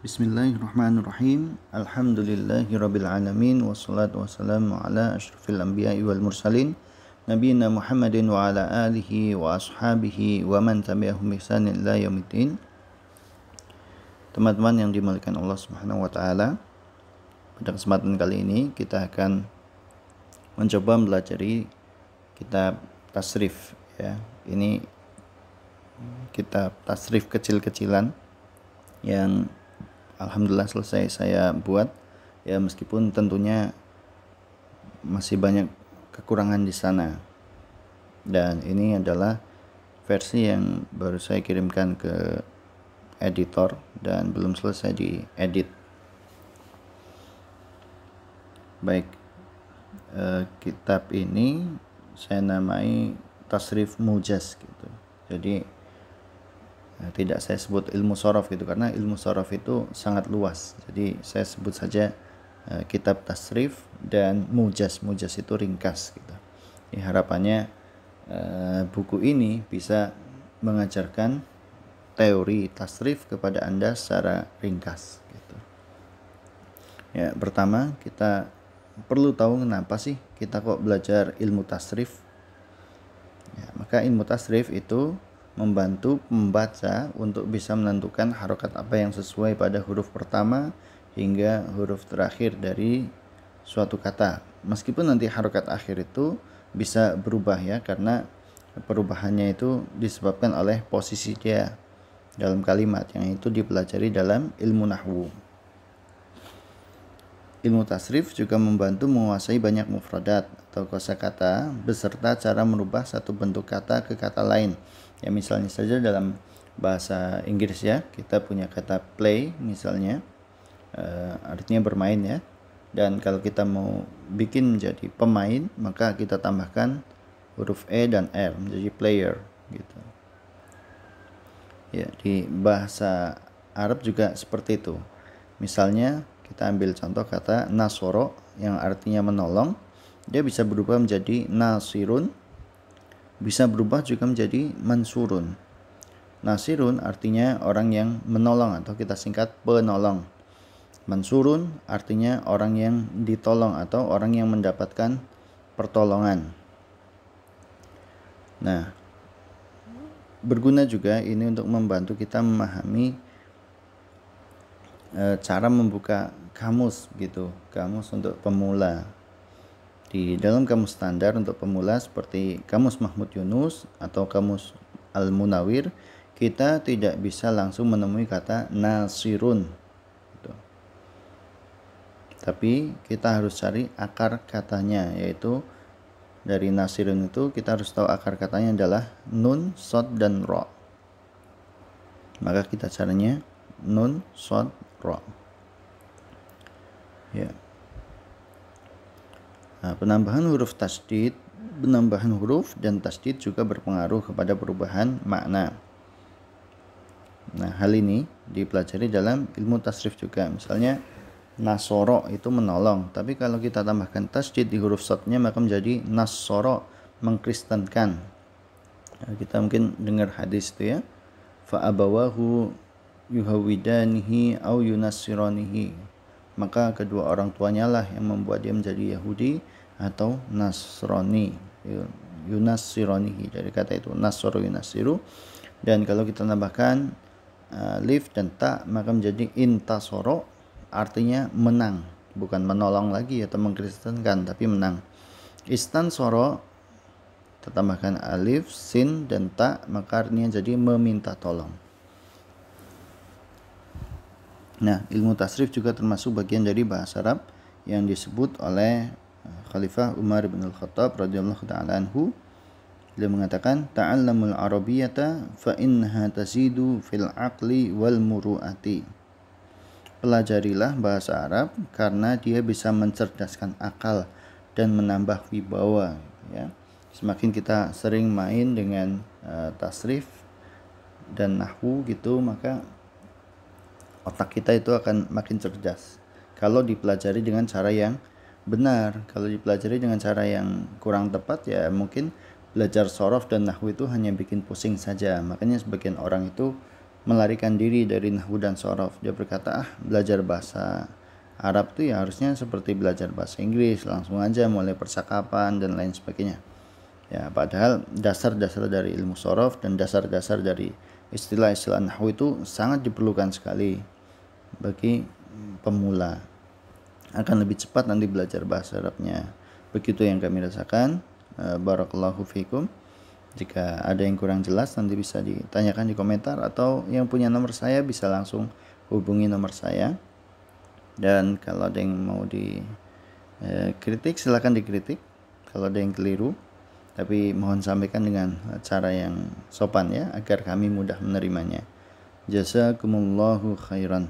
Bismillahirrahmanirrahim. Alhamdulillahirrabbilalamin. Wassalatu wassalamu ala ashrafil anbiya'i wal mursalin Nabiina Muhammadin wa ala alihi wa ashabihi wa man tabi'ahum ihsanin ila yaumiddin. Teman-teman yang dimuliakan Allah Subhanahu wa taala, pada kesempatan kali ini kita akan mencoba mempelajari kitab tasrif ya. Ini kitab tasrif kecil-kecilan yang alhamdulillah selesai saya buat ya, meskipun tentunya masih banyak kekurangan di sana. Dan ini adalah versi yang baru saya kirimkan ke editor dan belum selesai diedit. Baik, kitab ini saya namai tasrif mujaz gitu. Jadi tidak saya sebut ilmu shorof gitu, karena ilmu shorof itu sangat luas. Jadi saya sebut saja kitab tasrif dan mujaz. Mujaz itu ringkas gitu. Harapannya buku ini bisa mengajarkan teori tasrif kepada Anda secara ringkas gitu. Ya, pertama kita perlu tahu kenapa sih kita kok belajar ilmu tasrif. Ya, maka ilmu tasrif itu membantu pembaca untuk bisa menentukan harokat apa yang sesuai pada huruf pertama hingga huruf terakhir dari suatu kata. Meskipun nanti harokat akhir itu bisa berubah ya, karena perubahannya itu disebabkan oleh posisi dia dalam kalimat, yang itu dipelajari dalam ilmu nahwu. Ilmu tasrif juga membantu menguasai banyak mufradat atau kosakata beserta cara merubah satu bentuk kata ke kata lain. Ya, misalnya saja dalam bahasa Inggris ya, kita punya kata play misalnya, artinya bermain ya. Dan kalau kita mau bikin menjadi pemain, maka kita tambahkan huruf E dan R menjadi player gitu. Ya, di bahasa Arab juga seperti itu. Misalnya kita ambil contoh kata nasoro yang artinya menolong, dia bisa berubah menjadi nasirun, bisa berubah juga menjadi mansurun. Nasirun artinya orang yang menolong atau kita singkat penolong. Mansurun artinya orang yang ditolong atau orang yang mendapatkan pertolongan. Nah, berguna juga ini untuk membantu kita memahami cara membuka kamus gitu, kamus untuk pemula. Di dalam kamus standar untuk pemula seperti kamus Mahmud Yunus atau kamus Al-Munawir, kita tidak bisa langsung menemui kata nasirun gitu. Tapi kita harus cari akar katanya, yaitu dari nasirun itu kita harus tahu akar katanya adalah nun, sod, dan ro. Maka kita caranya nun, sod, ro. Ya. Nah, penambahan huruf dan tasdid juga berpengaruh kepada perubahan makna. Nah, hal ini dipelajari dalam ilmu tasrif juga. Misalnya nasoro itu menolong, tapi kalau kita tambahkan tasdid di huruf sodnya maka menjadi nasoro, mengkristenkan. Nah, kita mungkin dengar hadis itu ya, fa abawahu yuhawidanihi au yunassiranihi, maka kedua orang tuanya lah yang membuat dia menjadi Yahudi atau Nasrani. Yunassiranihi dari kata itu nasoro yunassiru. Dan kalau kita tambahkan alif dan ta maka menjadi intasoro, artinya menang, bukan menolong lagi atau mengkristenkan, tapi menang. Istansoro kita tambahkan alif, sin dan ta maka artinya jadi meminta tolong. Nah, ilmu tasrif juga termasuk bagian dari bahasa Arab yang disebut oleh Khalifah Umar bin Al-Khattab radhiyallahu ta'ala anhu. Beliau mengatakan, ta'allamul arabiyyata fa innaha tazidu fil aqli wal muru'ati. Pelajarilah bahasa Arab karena dia bisa mencerdaskan akal dan menambah wibawa ya. Semakin kita sering main dengan tasrif dan nahwu gitu, maka otak kita itu akan makin cerdas kalau dipelajari dengan cara yang benar. Kalau dipelajari dengan cara yang kurang tepat ya mungkin belajar shorof dan nahwu itu hanya bikin pusing saja. Makanya sebagian orang itu melarikan diri dari nahwu dan sorof. Dia berkata, belajar bahasa Arab tuh ya harusnya seperti belajar bahasa Inggris, langsung aja mulai percakapan dan lain sebagainya. Ya, padahal dasar-dasar dari ilmu sorof dan dasar-dasar dari istilah-istilah nahwu itu sangat diperlukan sekali bagi pemula. Akan lebih cepat nanti belajar bahasa Arabnya. Begitu yang kami rasakan. Barakallahu fikum. Jika ada yang kurang jelas nanti bisa ditanyakan di komentar, atau yang punya nomor saya bisa langsung hubungi nomor saya. Dan kalau ada yang mau dikritik silakan dikritik kalau ada yang keliru, tapi mohon sampaikan dengan cara yang sopan ya, agar kami mudah menerimanya. Jazakumullahu khairan.